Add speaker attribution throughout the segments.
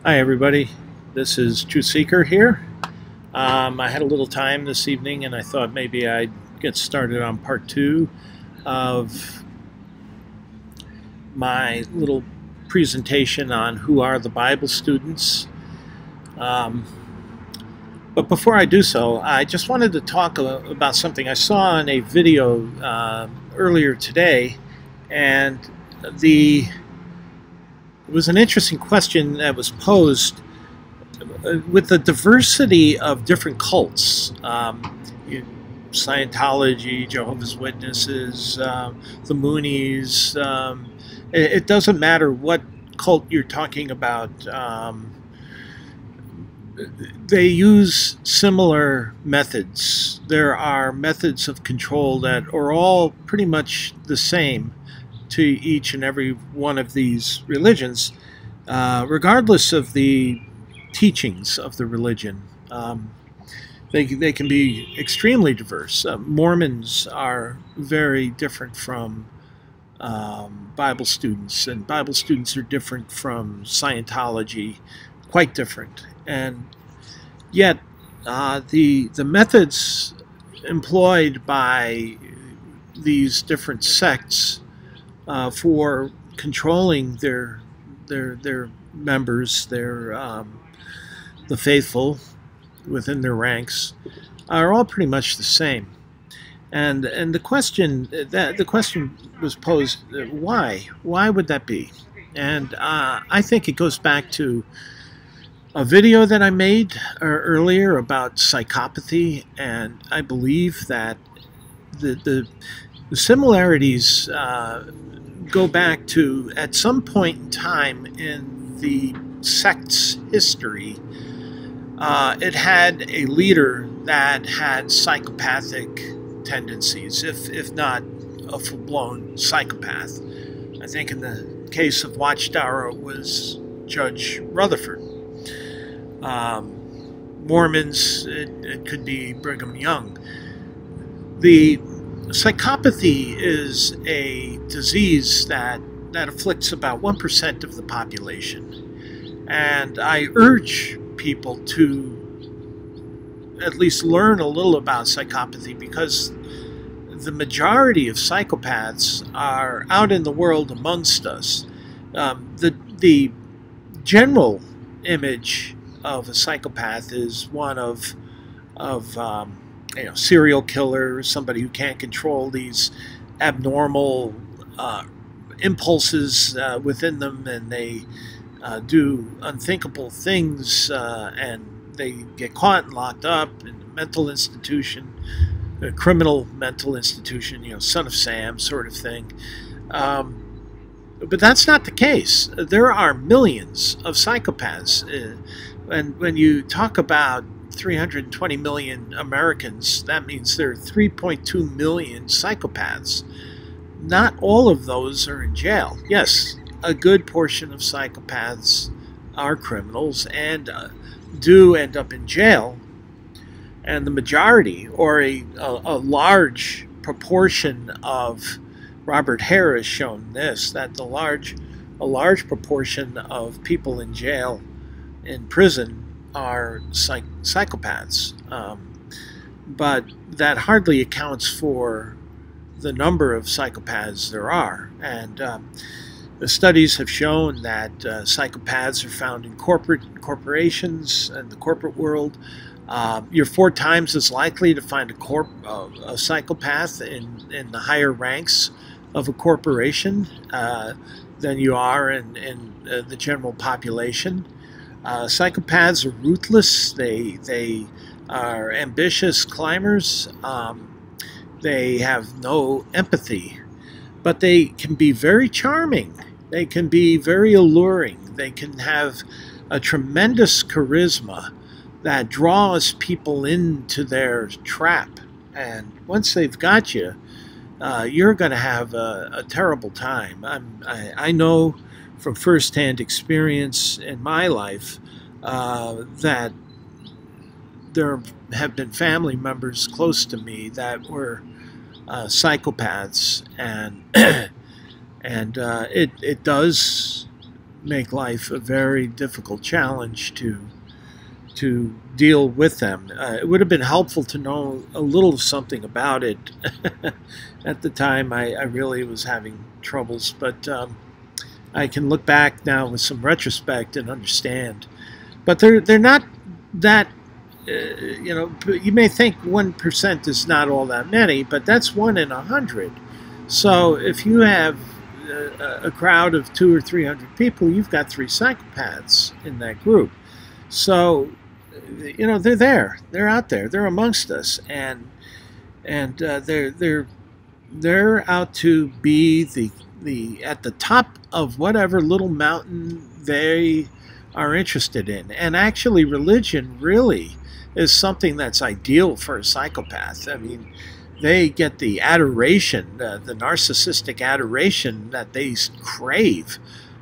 Speaker 1: Hi everybody, this is Truth Seeker here. I had a little time this evening and I thought maybe I'd get started on part two of my little presentation on who are the Bible students. But before I do so, I just wanted to talk about something I saw in a video earlier today, and it was an interesting question that was posed with the diversity of different cults. Scientology, Jehovah's Witnesses, the Moonies. It doesn't matter what cult you're talking about. They use similar methods. There are methods of control that are all pretty much the same to each and every one of these religions, regardless of the teachings of the religion. They can be extremely diverse. Mormons are very different from Bible students, and Bible students are different from Scientology, quite different. And yet the methods employed by these different sects for controlling their members, the faithful within their ranks, are all pretty much the same. And the question was posed: why? Why would that be? And I think it goes back to a video that I made earlier about psychopathy, and I believe that the similarities go back to, at some point in time in the sect's history, it had a leader that had psychopathic tendencies, if not a full-blown psychopath. I think in the case of Watchtower it was Judge Rutherford. Mormons, it could be Brigham Young. The psychopathy is a disease that afflicts about 1% of the population. And I urge people to at least learn a little about psychopathy, because the majority of psychopaths are out in the world amongst us. The general image of a psychopath is one of serial killer, somebody who can't control these abnormal impulses within them, and they do unthinkable things, and they get caught and locked up in a mental institution, a criminal mental institution, Son of Sam sort of thing. But that's not the case. There are millions of psychopaths. And when you talk about 320 million Americans, that means there are 3.2 million psychopaths. Not all of those are in jail. Yes, a good portion of psychopaths are criminals and do end up in jail. And the majority, or a large proportion of, Robert Hare has shown this, that a large proportion of people in jail, in prison, are psychopaths. But that hardly accounts for the number of psychopaths there are. And the studies have shown that psychopaths are found in corporations and the corporate world. You're 4 times as likely to find a psychopath in the higher ranks of a corporation than you are in the general population. Psychopaths are ruthless. They are ambitious climbers. They have no empathy, but they can be very charming. They can be very alluring. They can have a tremendous charisma that draws people into their trap. And once they've got you, you're going to have a terrible time. I know from firsthand experience in my life that there have been family members close to me that were psychopaths, and it does make life a very difficult challenge to deal with them. It would have been helpful to know a little something about it. At the time, I really was having troubles, but I can look back now with some retrospect and understand. But they're not that, you know, you may think 1% is not all that many, but that's 1 in 100. So if you have a crowd of 200 or 300 people, you've got 3 psychopaths in that group. So, you know, they're there, they're out there, they're amongst us, and they're out to be the at the top of whatever little mountain they are interested in. And actually, religion really is something that's ideal for a psychopath. I mean, they get the adoration, the narcissistic adoration that they crave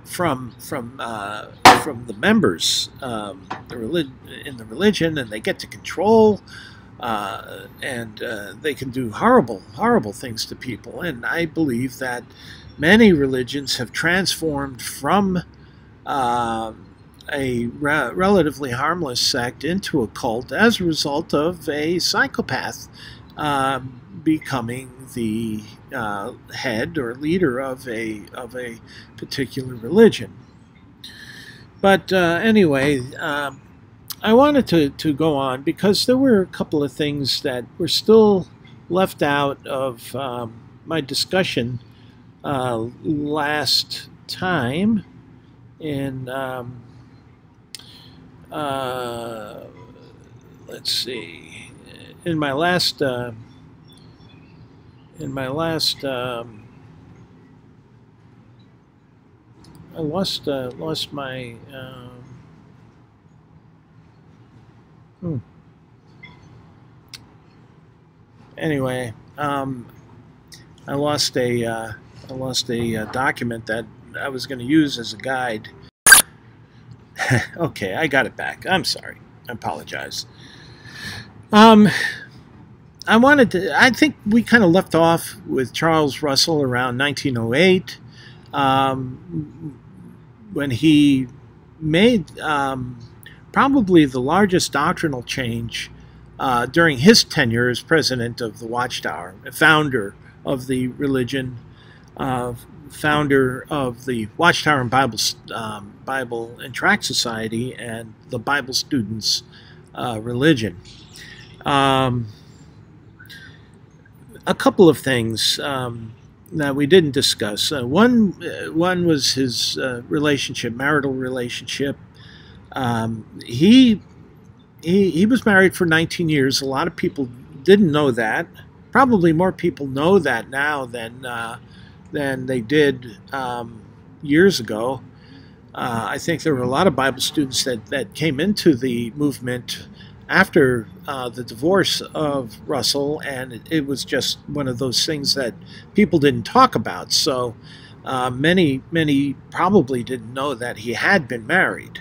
Speaker 1: from the members in the religion, and they get to control, and they can do horrible things to people. And I believe that many religions have transformed from a relatively harmless sect into a cult as a result of a psychopath becoming the head or leader of a particular religion. But anyway, I wanted to go on because there were a couple of things that were still left out of my discussion last time. In let's see, in my last I lost my anyway, I lost a document that I was going to use as a guide. Okay, I got it back. I'm sorry. I apologize. I think we kind of left off with Charles Russell around 1908, when he made probably the largest doctrinal change during his tenure as president of the Watchtower, founder of the religion, founder of the Watchtower and Bible and Tract Society, and the Bible Students religion. A couple of things that we didn't discuss. One was his marital relationship. He was married for 19 years. A lot of people didn't know that. Probably more people know that now than they did years ago. I think there were a lot of Bible students that came into the movement after the divorce of Russell, and it was just one of those things that people didn't talk about. So many probably didn't know that he had been married.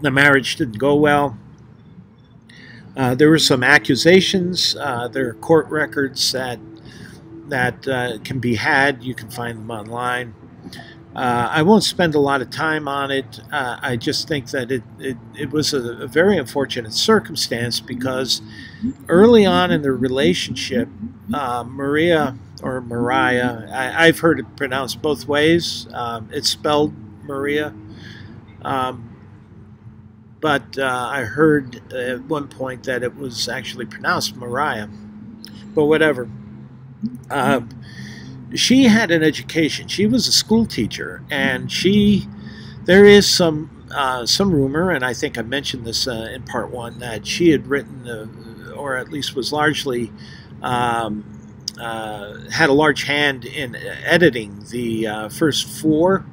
Speaker 1: The marriage didn't go well. There were some accusations. There are court records that can be had. You can find them online. I won't spend a lot of time on it. I just think that it was a very unfortunate circumstance, because early on in their relationship, Maria, or Mariah, I've heard it pronounced both ways. It's spelled Maria. But I heard at one point that it was actually pronounced Mariah. But whatever. She had an education. She was a school teacher, and there is some rumor, and I think I mentioned this in part 1, that she had written, or at least was largely, had a large hand in editing the first 4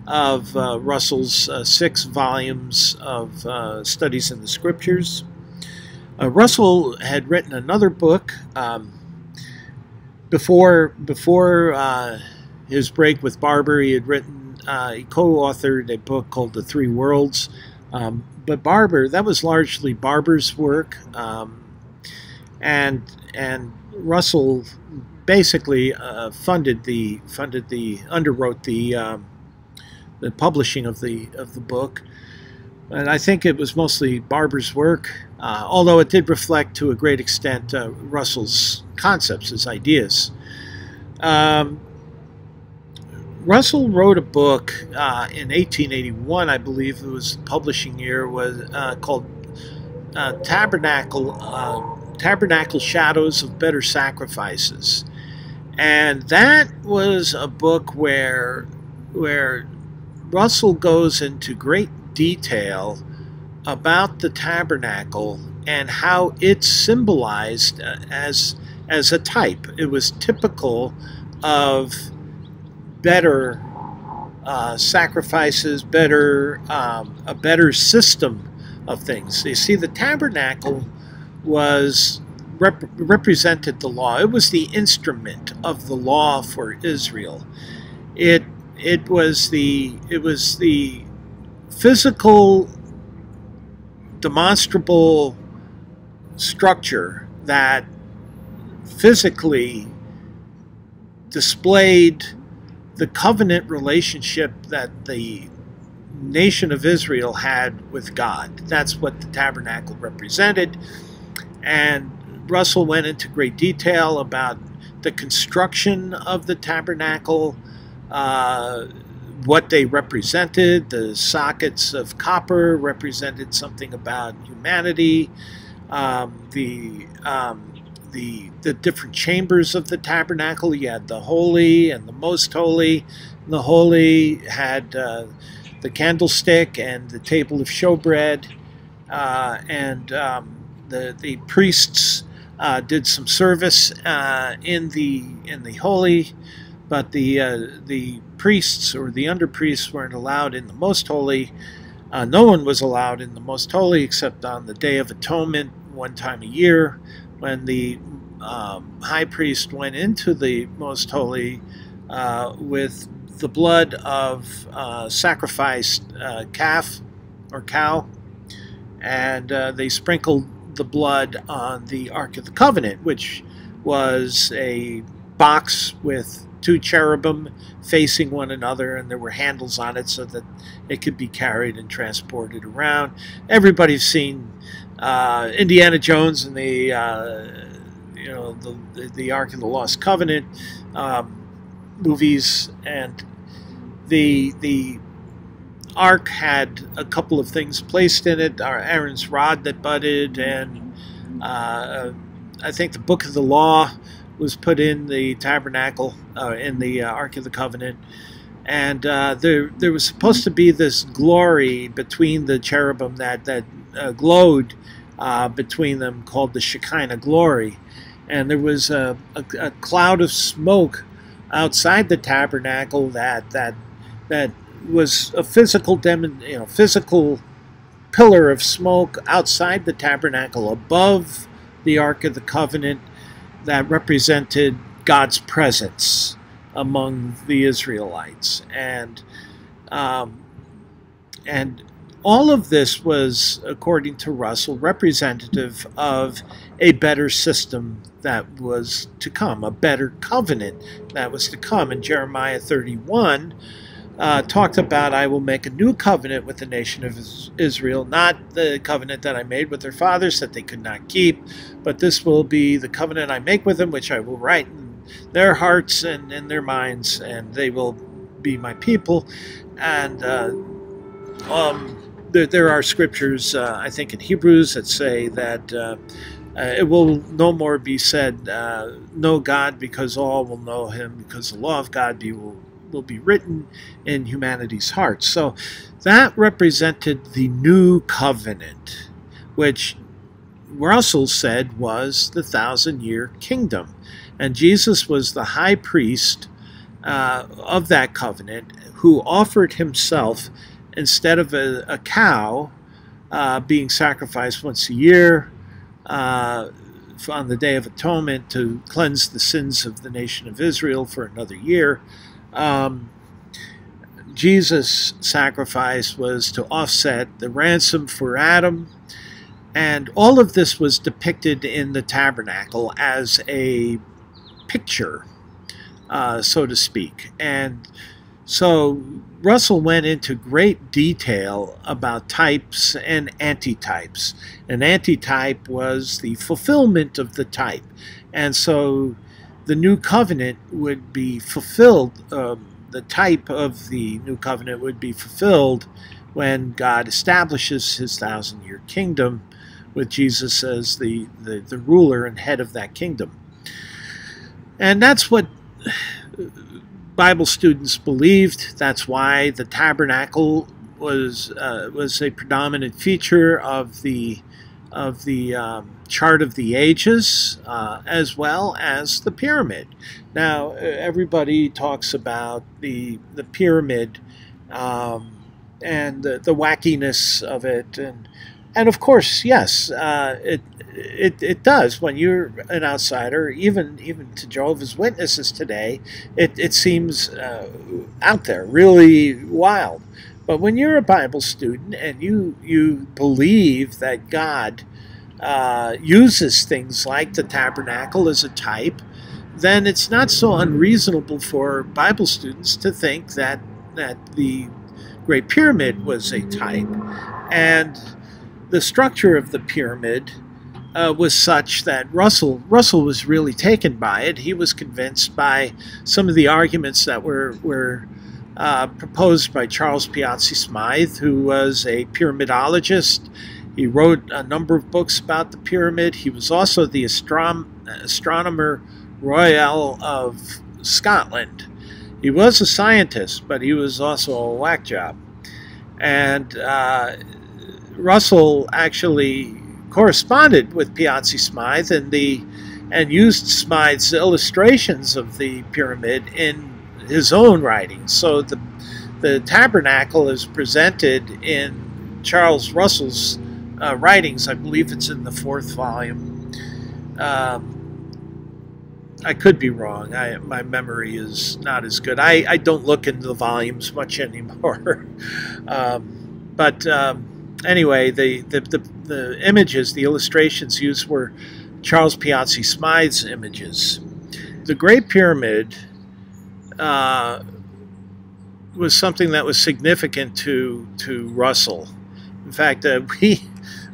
Speaker 1: of Russell's 6 volumes of studies in the scriptures. Russell had written another book before his break with Barber. He had written, he co-authored a book called The Three Worlds. But Barber, that was largely Barber's work. and Russell basically underwrote the publishing of the book. And I think it was mostly Barber's work, although it did reflect to a great extent Russell's concepts, his ideas. Russell wrote a book in 1881, I believe it was the publishing year, was called Tabernacle Shadows of Better Sacrifices. And that was a book where Russell goes into great detail about the tabernacle and how it's symbolized as a type. It was typical of better sacrifices, a better system of things. You see, the tabernacle was represented the law. It was the instrument of the law for Israel. It was the physical, demonstrable structure that physically displayed the covenant relationship that the nation of Israel had with God. That's what the tabernacle represented. And Russell went into great detail about the construction of the tabernacle, what they represented. The sockets of copper represented something about humanity. The different chambers of the tabernacle. You had the holy and the most holy. The holy had the candlestick and the table of showbread, and the priests did some service in the holy, but the priests or the underpriests weren't allowed in the most holy. No one was allowed in the most holy except on the Day of Atonement, one time a year, when the high priest went into the most holy with the blood of sacrificed calf or cow, and they sprinkled the blood on the Ark of the Covenant, which was a box with two cherubim facing one another, and there were handles on it so that it could be carried and transported around. Everybody's seen Indiana Jones and the Ark of the Lost Covenant movies, and the Ark had a couple of things placed in it: Aaron's rod that budded, and I think the Book of the Law was put in the tabernacle, in the Ark of the Covenant. And there was supposed to be this glory between the cherubim that glowed between them, called the Shekinah glory. And there was a cloud of smoke outside the tabernacle that was a physical physical pillar of smoke outside the tabernacle above the Ark of the Covenant that represented God's presence among the Israelites. And all of this was, according to Russell, representative of a better system that was to come, a better covenant that was to come. And Jeremiah 31 talked about, I will make a new covenant with the nation of Israel, not the covenant that I made with their fathers that they could not keep, but this will be the covenant I make with them, which I will write in their hearts and in their minds, and they will be my people. And there are scriptures, I think in Hebrews, that say that it will no more be said, know God, because all will know him, because the law of God will be written in humanity's hearts. So that represented the new covenant, which Russell said was the 1,000-year kingdom. And Jesus was the high priest of that covenant, who offered himself instead of a cow being sacrificed once a year on the Day of Atonement to cleanse the sins of the nation of Israel for another year. Jesus' sacrifice was to offset the ransom for Adam And all of this was depicted in the tabernacle as a picture, so to speak. And so Russell went into great detail about types and antitypes. An antitype was the fulfillment of the type. And so the New Covenant would be fulfilled, the type of the New Covenant would be fulfilled when God establishes his 1,000-year kingdom with Jesus as the ruler and head of that kingdom. And that's what Bible students believed. That's why the tabernacle was a predominant feature of the chart of the ages, as well as the pyramid. Now, everybody talks about the pyramid and the wackiness of it, and of course, yes, it does. When you're an outsider, even to Jehovah's Witnesses today, it seems out there, really wild. But when you're a Bible student and you believe that God uses things like the tabernacle as a type, then it's not so unreasonable for Bible students to think that the Great Pyramid was a type. And the structure of the pyramid was such that Russell was really taken by it. He was convinced by some of the arguments that were proposed by Charles Piazzi Smythe, who was a pyramidologist. He wrote a number of books about the pyramid. He was also the astronomer royal of Scotland. He was a scientist, but he was also a whack job. And Russell actually corresponded with Piazzi Smythe and used Smythe's illustrations of the pyramid in his own writings. So the tabernacle is presented in Charles Russell's writings. I believe it's in the 4th volume. I could be wrong. My memory is not as good. I don't look into the volumes much anymore. But anyway, the images, the illustrations used were Charles Piazzi Smythe's images. The Great Pyramid was something that was significant to Russell. In fact,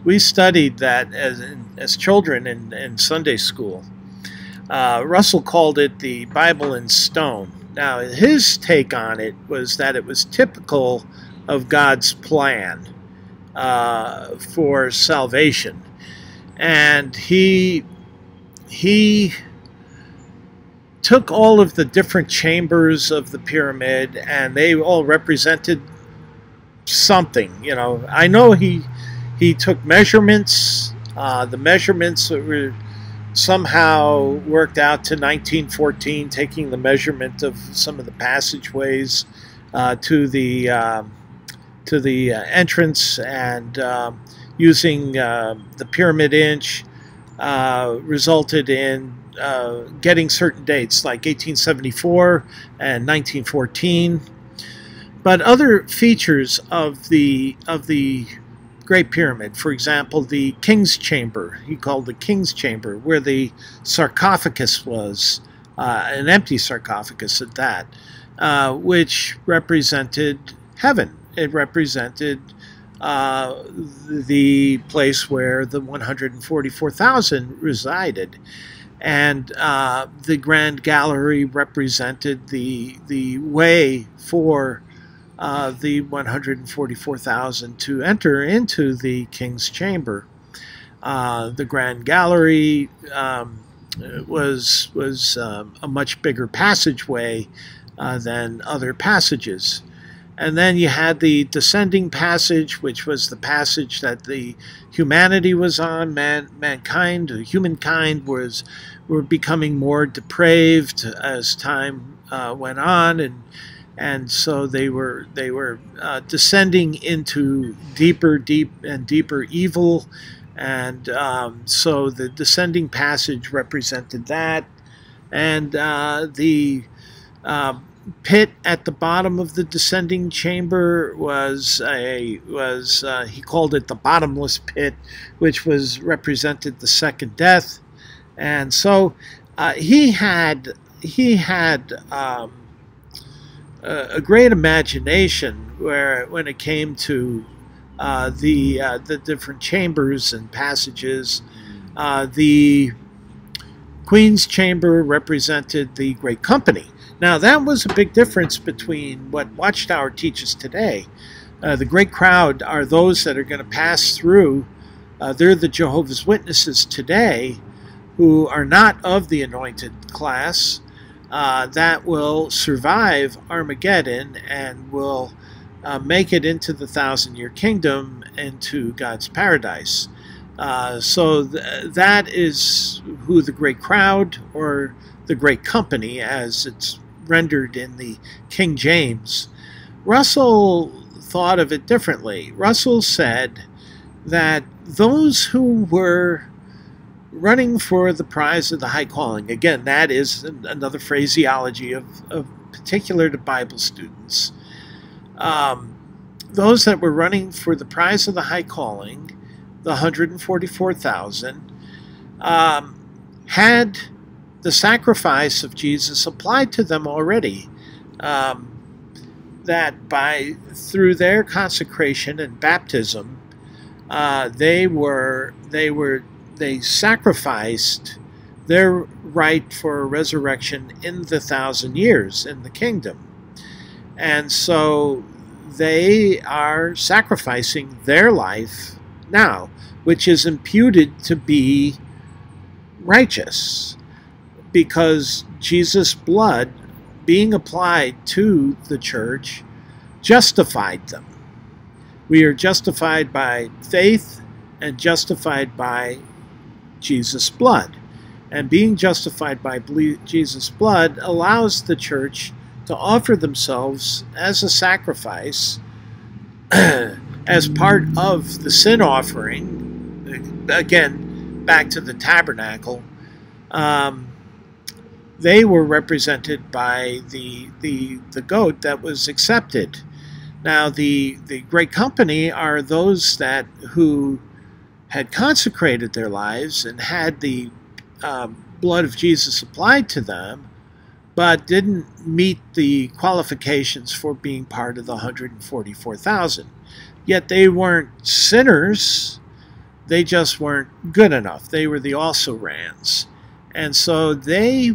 Speaker 1: we studied that as children in Sunday school. Russell called it the Bible in stone. Now, his take on it was that it was typical of God's plan for salvation, and he took all of the different chambers of the pyramid, and they all represented something. You know, I know he took measurements. The measurements were somehow worked out to 1914, taking the measurement of some of the passageways to the entrance, and using the pyramid inch resulted in getting certain dates like 1874 and 1914. But other features of the Great Pyramid, for example, the King's Chamber, he called the King's Chamber, where the sarcophagus was, an empty sarcophagus at that, which represented heaven. It represented the place where the 144,000 resided. And the Grand Gallery represented the way for the 144,000 to enter into the King's Chamber. The Grand Gallery was a much bigger passageway than other passages. And then you had the descending passage, which was the passage that the humanity was on. Humankind were becoming more depraved as time went on, and so they were descending into deeper evil, and so the descending passage represented that, and the pit at the bottom of the descending chamber he called it the bottomless pit, which was represented the second death. And so he had a great imagination when it came to the different chambers and passages. The Queen's Chamber represented the Great Company. Now, that was a big difference between what Watchtower teaches today. The great crowd are those that are going to pass through. They're the Jehovah's Witnesses today, who are not of the anointed class, that will survive Armageddon and will make it into the 1,000-year kingdom, into God's paradise. So that is who the great crowd, or the great company as it's rendered in the King James. Russell thought of it differently. Russell said that those who were running for the prize of the high calling, again, that is another phraseology of particular to Bible students, those that were running for the prize of the high calling, the 144,000, had the sacrifice of Jesus applied to them already. That through their consecration and baptism, they sacrificed their right for a resurrection in the 1,000 years in the kingdom. And so they are sacrificing their life now, which is imputed to be righteous, because Jesus' blood being applied to the church justified them. We are justified by faith and justified by Jesus' blood. And being justified by Jesus' blood allows the church to offer themselves as a sacrifice as part of the sin offering. Again, back to the tabernacle. They were represented by the goat that was accepted. Now, the great company are those who had consecrated their lives and had the blood of Jesus applied to them, but didn't meet the qualifications for being part of the 144,000. Yet they weren't sinners, they just weren't good enough. They were the also-rans. And so they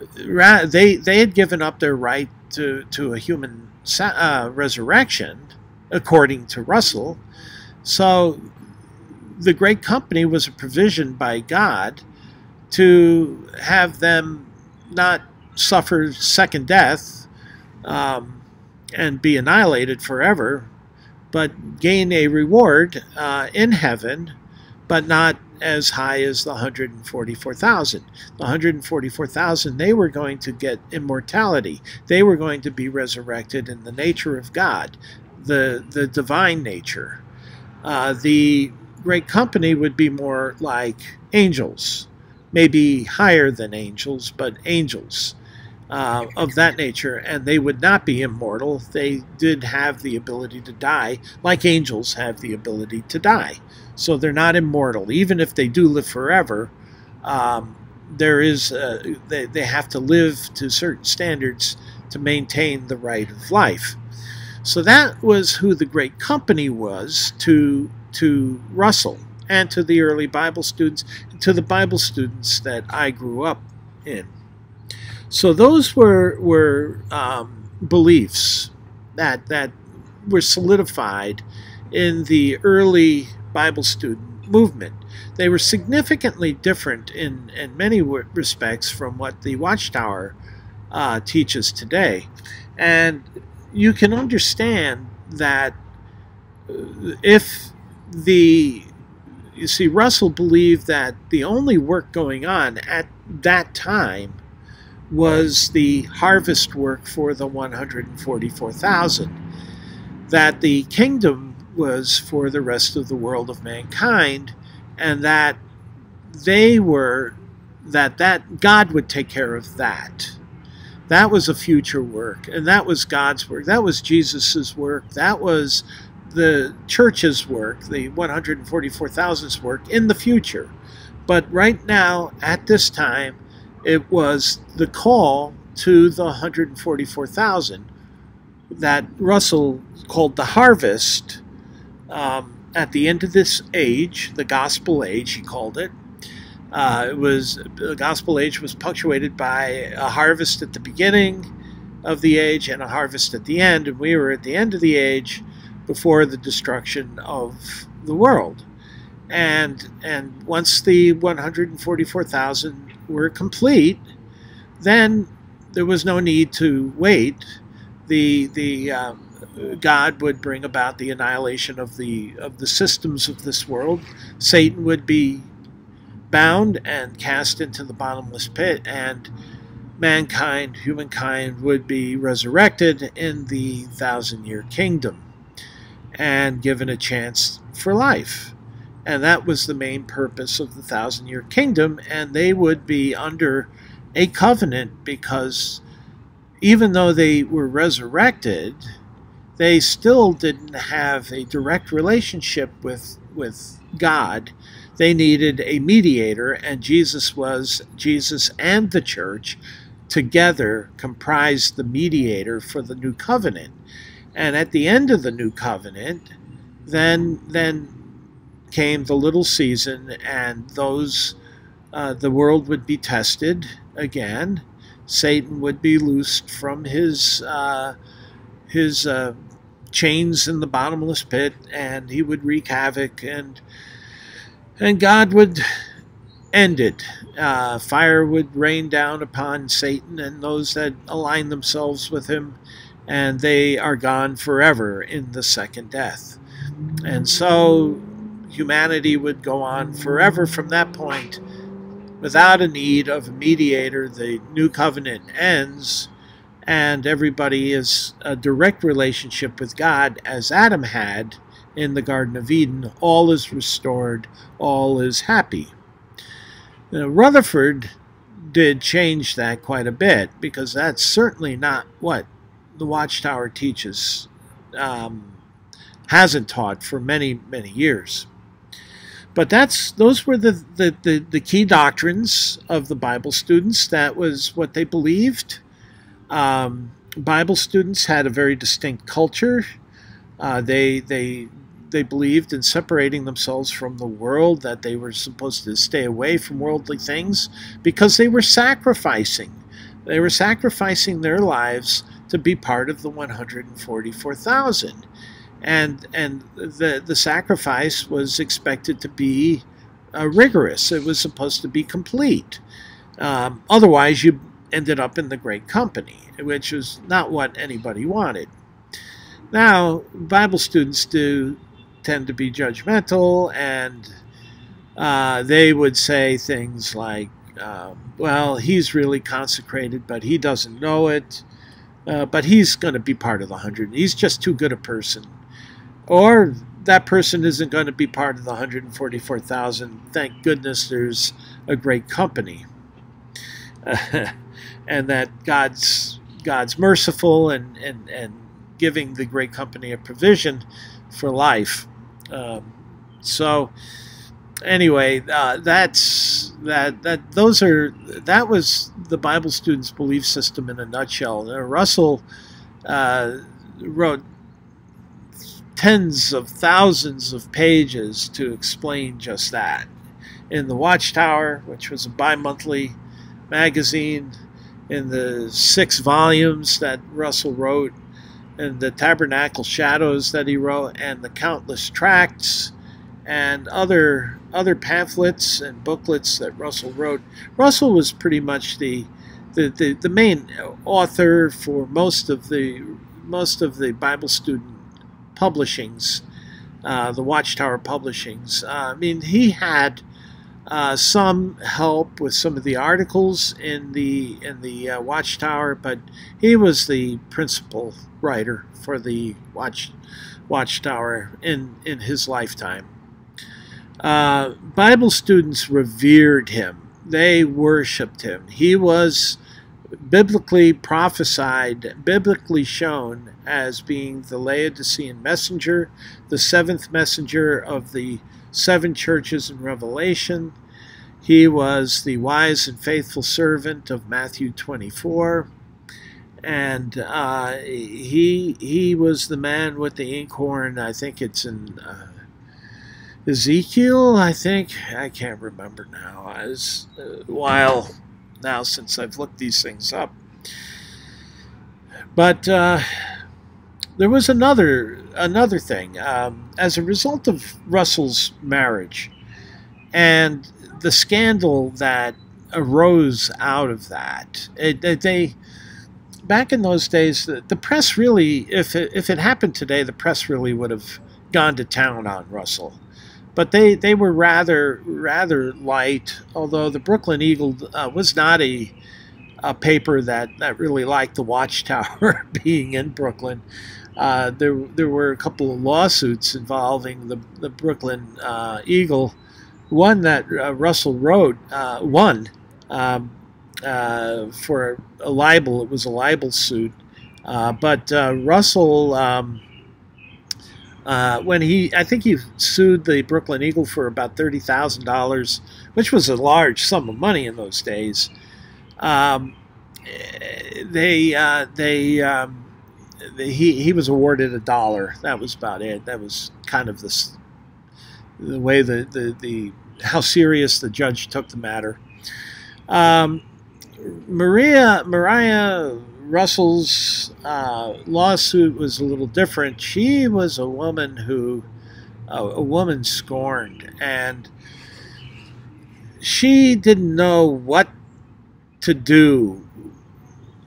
Speaker 1: had given up their right to a human resurrection, according to Russell. So the great company was a provision by God to have them not suffer second death and be annihilated forever, but gain a reward in heaven, but not as high as the 144,000. The 144,000, they were going to get immortality. They were going to be resurrected in the nature of God, the divine nature. The great company would be more like angels, maybe higher than angels, but angels of that nature, and they would not be immortal. They did have the ability to die, like angels have the ability to die. So they're not immortal. Even if they do live forever, they have to live to certain standards to maintain the right of life. So that was who the great company was to Russell and to the early Bible students, to the Bible students that I grew up in. So those were beliefs that were solidified in the early Bible student movement. They were significantly different in many respects from what the Watchtower teaches today. And you can understand that you see, Russell believed that the only work going on at that time was the harvest work for the 144,000, that the kingdom was for the rest of the world of mankind, and that that God would take care of that. That was a future work, and that was God's work. That was Jesus's work. That was the church's work, the 144,000's work in the future. But right now, at this time, it was the call to the 144,000 that Russell called the harvest. At the end of this age, the gospel age, he called it. The gospel age was punctuated by a harvest at the beginning of the age and a harvest at the end, and we were at the end of the age before the destruction of the world. And once the 144,000 were complete, then there was no need to wait. God would bring about the annihilation of the systems of this world. Satan would be bound and cast into the bottomless pit, and humankind would be resurrected in the 1,000-year kingdom and given a chance for life. And that was the main purpose of the 1,000-year kingdom, and they would be under a covenant, because even though they were resurrected, they still didn't have a direct relationship with God. They needed a mediator, and Jesus and the church together comprised the mediator for the new covenant. And at the end of the new covenant, then came the little season, and the world would be tested again. Satan would be loosed from his chains in the bottomless pit, and he would wreak havoc, and God would end it. Fire would rain down upon Satan and those that align themselves with him, and they are gone forever in the second death. And so humanity would go on forever from that point without a need of a mediator. The new covenant ends, and everybody is a direct relationship with God, as Adam had in the Garden of Eden. All is restored, all is happy. Now, Rutherford did change that quite a bit, because that's certainly not what the Watchtower teaches, hasn't taught for many, many years. But those were the key doctrines of the Bible students. That was what they believed. Bible students had a very distinct culture. They believed in separating themselves from the world, that they were supposed to stay away from worldly things, because they were sacrificing. They were sacrificing their lives to be part of the 144,000. And the sacrifice was expected to be rigorous. It was supposed to be complete. Otherwise, you ended up in the great company, which was not what anybody wanted. Now, Bible students do tend to be judgmental, and they would say things like, well, he's really consecrated, but he doesn't know it, but he's going to be part of the 100. He's just too good a person. Or that person isn't going to be part of the 144,000. Thank goodness there's a great company. And that God's merciful and giving the great company a provision for life. So anyway, that was the Bible students' belief system in a nutshell. Russell wrote tens of thousands of pages to explain just that. In the Watchtower, which was a bi-monthly magazine, in the 6 volumes that Russell wrote, and the Tabernacle Shadows that he wrote, and the countless tracts and other pamphlets and booklets that Russell wrote. Russell was pretty much the main author for most of the Bible student publishings, the Watchtower publishings. I mean, he had some help with some of the articles in the Watchtower, but he was the principal writer for the Watchtower in his lifetime. Bible students revered him. They worshipped him. He was biblically prophesied, biblically shown as being the Laodicean messenger, the seventh messenger of the seven churches in Revelation. He was the wise and faithful servant of Matthew 24. And he was the man with the inkhorn. I think it's in Ezekiel, I think. I can't remember now. It's a while now since I've looked these things up. But there was another thing. As a result of Russell's marriage and the scandal that arose out of that, back in those days, the press really, if it happened today, the press really would have gone to town on Russell. But they were rather light, although the Brooklyn Eagle was not a paper that really liked the Watchtower being in Brooklyn. There were a couple of lawsuits involving the Brooklyn Eagle. One that Russell wrote, for a libel. It was a libel suit. But Russell, I think he sued the Brooklyn Eagle for about $30,000, which was a large sum of money in those days. He was awarded $1. That was about it. That was kind of the way how serious the judge took the matter. Maria Russell's lawsuit was a little different. She was a woman scorned, and she didn't know what to do,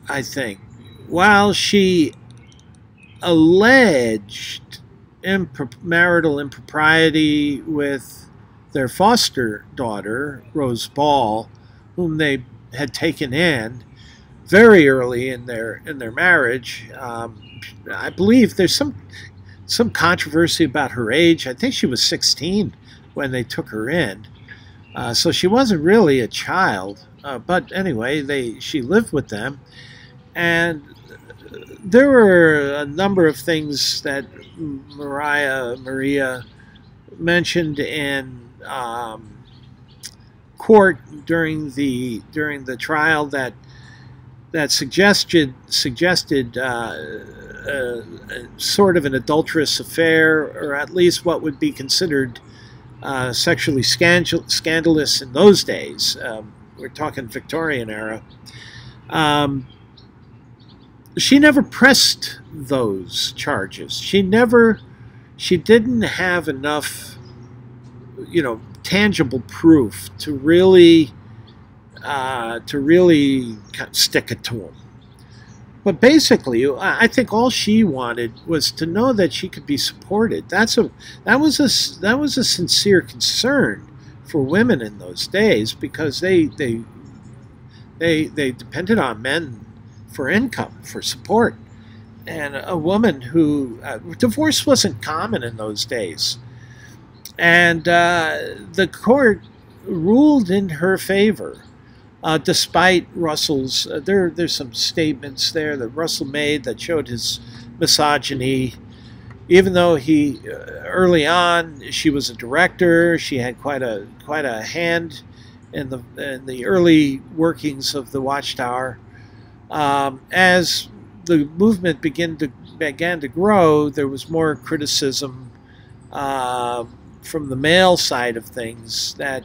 Speaker 1: I think. While she alleged marital impropriety with their foster daughter, Rose Ball, whom they had taken in very early in their marriage. I believe there's some controversy about her age. I think she was 16 when they took her in, so she wasn't really a child. But anyway, she lived with them, and there were a number of things that Maria mentioned in court during the trial that suggested sort of an adulterous affair, or at least what would be considered sexually scandalous in those days. We're talking Victorian era. She never pressed those charges. She didn't have enough, tangible proof to really stick it to him. But basically, I think all she wanted was to know that she could be supported. That was a sincere concern for women in those days, because they depended on men for income, for support. And a woman who divorce wasn't common in those days, and the court ruled in her favor. Despite Russell's, there's some statements there that Russell made that showed his misogyny. Even though he early on, she was a director, she had quite a hand in the early workings of the Watchtower. As the movement began to grow, there was more criticism from the male side of things that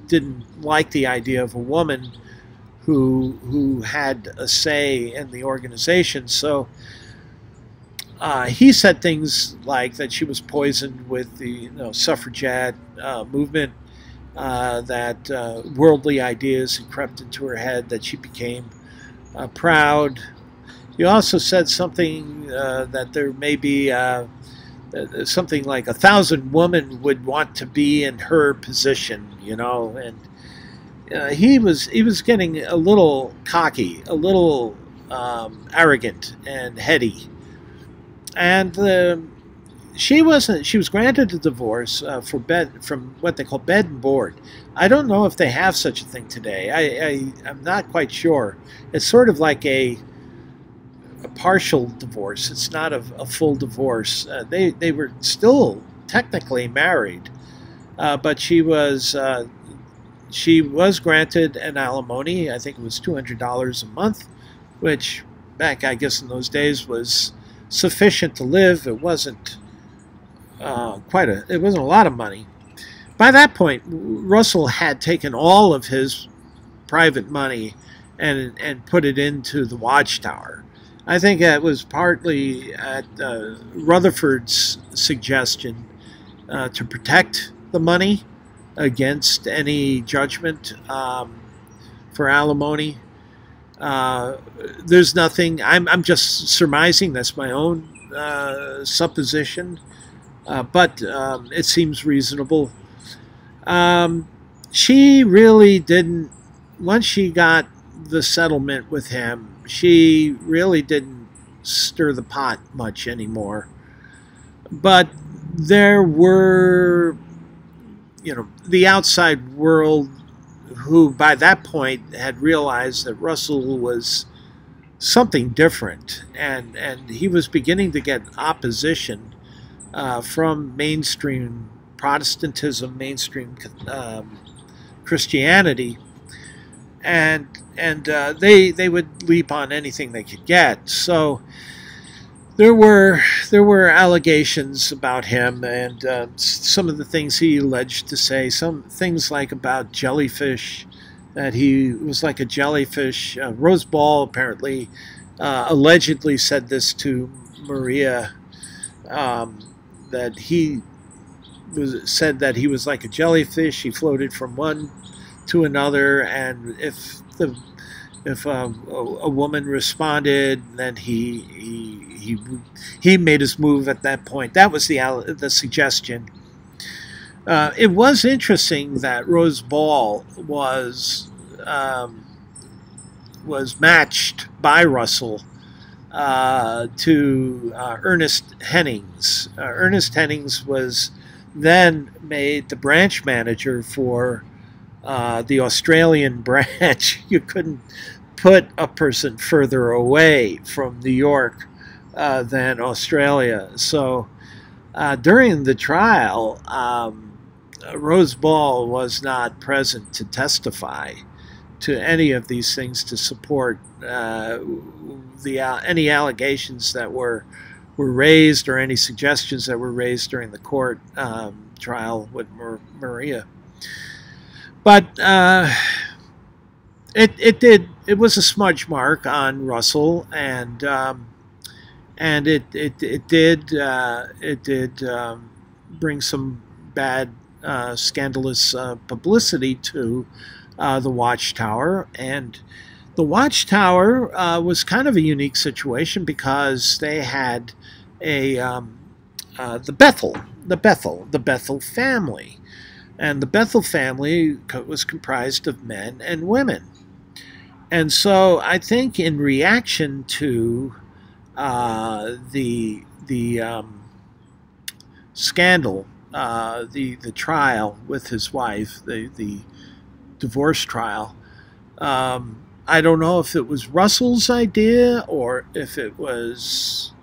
Speaker 1: didn't like the idea of a woman who had a say in the organization. So he said things like that she was poisoned with the suffragette movement, that worldly ideas had crept into her head, that she became proud. He also said something that there may be something like 1,000 women would want to be in her position, and he was getting a little cocky, a little arrogant and heady. And she wasn't. She was granted a divorce from what they call bed and board. I don't know if they have such a thing today. I'm not quite sure. It's sort of like a partial divorce. It's not a full divorce. They were still technically married, but she was granted an alimony. I think it was $200 a month, which back, I guess, in those days was sufficient to live. It wasn't it wasn't a lot of money. By that point, Russell had taken all of his private money and put it into the Watchtower. I think that was partly at Rutherford's suggestion to protect the money against any judgment for alimony. There's nothing. I'm just surmising. That's my own supposition, but it seems reasonable. She really didn't. Once she got the settlement with him, she really didn't stir the pot much anymore. But there were, the outside world who by that point had realized that Russell was something different, and he was beginning to get opposition from mainstream Protestantism, mainstream Christianity, and they would leap on anything they could get. So there were allegations about him, and some of the things he alleged to say, some things like about jellyfish, that he was like a jellyfish. Rose Ball apparently allegedly said this to Maria, that he said that he was like a jellyfish. He floated from one to another, and if a woman responded, then he made his move at that point. That was the suggestion. It was interesting that Rose Ball was matched by Russell to Ernest Hennings. Ernest Hennings was then made the branch manager for the Australian branch. You couldn't put a person further away from New York than Australia. So during the trial, Rose Ball was not present to testify to any of these things to support any allegations that were raised, or any suggestions that were raised during the court trial with Maria. But it was a smudge mark on Russell, and it did bring some bad scandalous publicity to the Watchtower. And the Watchtower was kind of a unique situation because they had the Bethel family. And the Bethel family was comprised of men and women. And so I think in reaction to the scandal, the trial with his wife, the divorce trial, I don't know if it was Russell's idea or if it was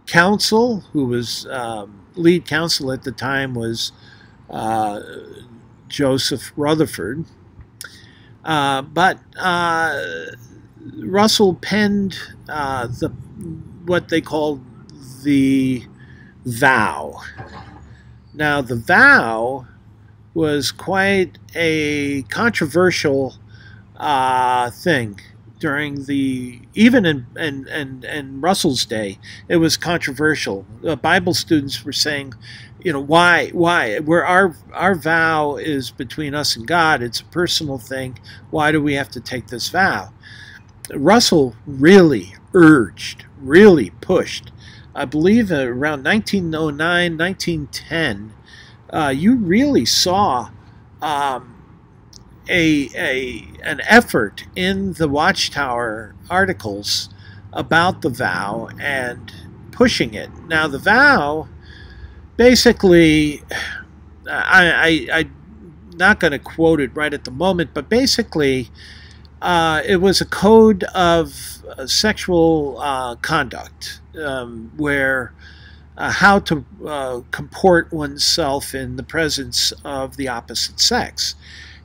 Speaker 1: counsel, who was lead counsel at the time was Joseph Rutherford. But Russell penned what they called the vow. Now, the vow was quite a controversial thing during even in Russell's day. It was controversial. Bible students were saying, why? Where our vow is between us and God. It's a personal thing. Why do we have to take this vow? Russell really urged, really pushed. I believe around 1909, 1910, you really saw an effort in the Watchtower articles about the vow and pushing it. Now, the vow basically, I'm not going to quote it right at the moment, but basically, it was a code of sexual conduct where how to comport oneself in the presence of the opposite sex.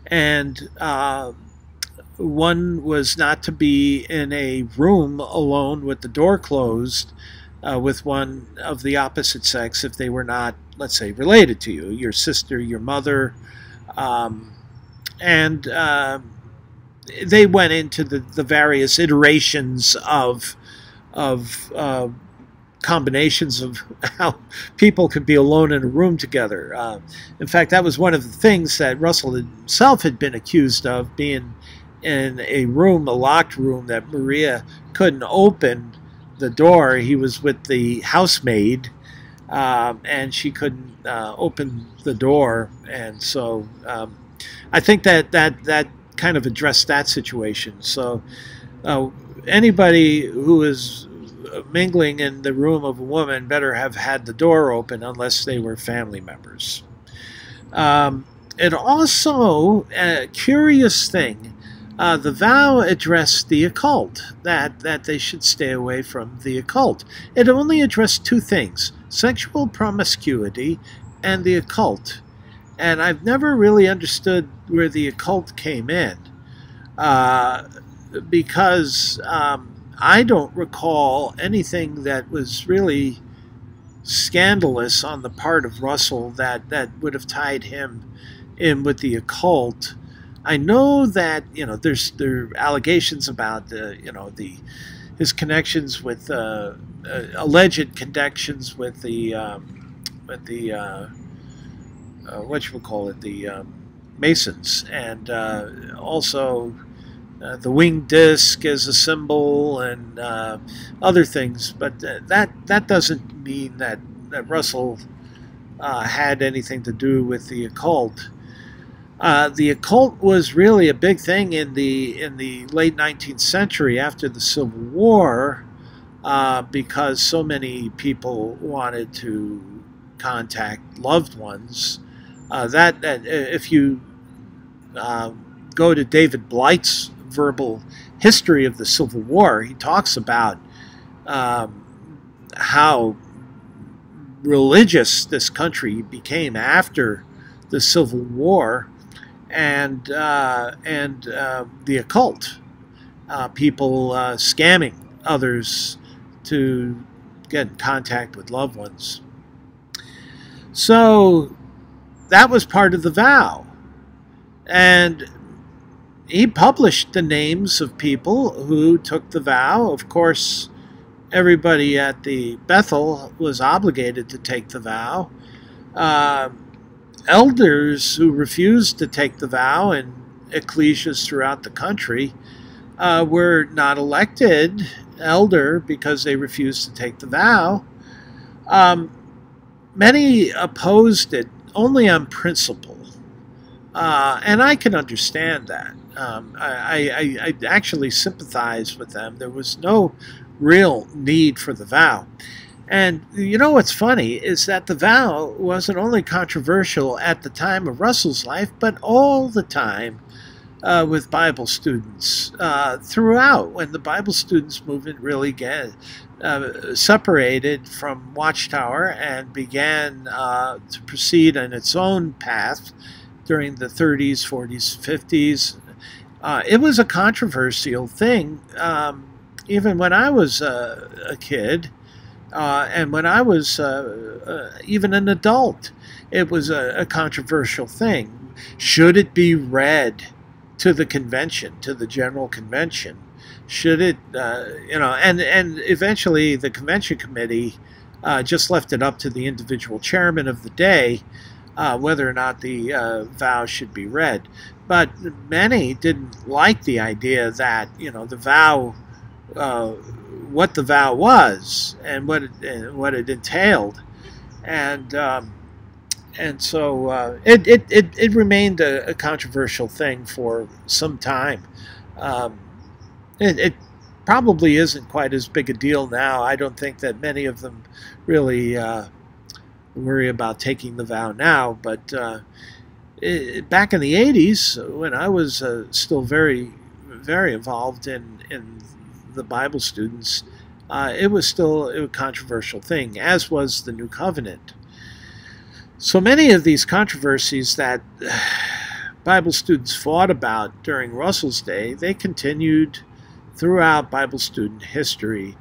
Speaker 1: And one was not to be in a room alone with the door closed with one of the opposite sex if they were not, let's say, related to you, your sister, your mother. And they went into the various iterations of combinations of how people could be alone in a room together. In fact, that was one of the things that Russell himself had been accused of, being in a room, a locked room, that Maria couldn't open the door. He was with the housemaid, and she couldn't open the door. And so I think that kind of addressed that situation. So anybody who is mingling in the room of a woman better have had the door open unless they were family members. It also, a curious thing, the vow addressed the occult, that they should stay away from the occult. It only addressed two things: sexual promiscuity and the occult. And I've never really understood where the occult came in, because I don't recall anything that was really scandalous on the part of Russell that would have tied him in with the occult. I know that there are allegations about his connections with alleged connections with the Masons, and also the winged disc as a symbol, and other things. But that doesn't mean that Russell had anything to do with the occult. The occult was really a big thing in the late 19th century after the Civil War, because so many people wanted to contact loved ones. That if you go to David Blight's verbal history of the Civil War, he talks about how religious this country became after the Civil War, and the occult, people scamming others to get in contact with loved ones. So that was part of the vow, and he published the names of people who took the vow. Of course, everybody at the Bethel was obligated to take the vow. Elders who refused to take the vow in ecclesias throughout the country were not elected elder because they refused to take the vow. Many opposed it only on principle, and I can understand that. I actually sympathize with them. There was no real need for the vow. And you know what's funny is that the vow wasn't only controversial at the time of Russell's life, but all the time with Bible students throughout, when the Bible students movement really separated from Watchtower and began to proceed on its own path during the 30s, 40s, 50s. It was a controversial thing, even when I was a kid. And when I was even an adult, it was a controversial thing. Should it be read to the convention, to the General Convention? Should it, and eventually the convention committee just left it up to the individual chairman of the day whether or not the vow should be read. But many didn't like the idea that, the vow, what the vow was and what it entailed, and so it remained a controversial thing for some time. It probably isn't quite as big a deal now. I don't think that many of them really worry about taking the vow now. But back in the 80s, when I was still very, very involved in the Bible students, it was still a controversial thing, as was the New Covenant. So many of these controversies that Bible students fought about during Russell's day, they continued throughout Bible student history.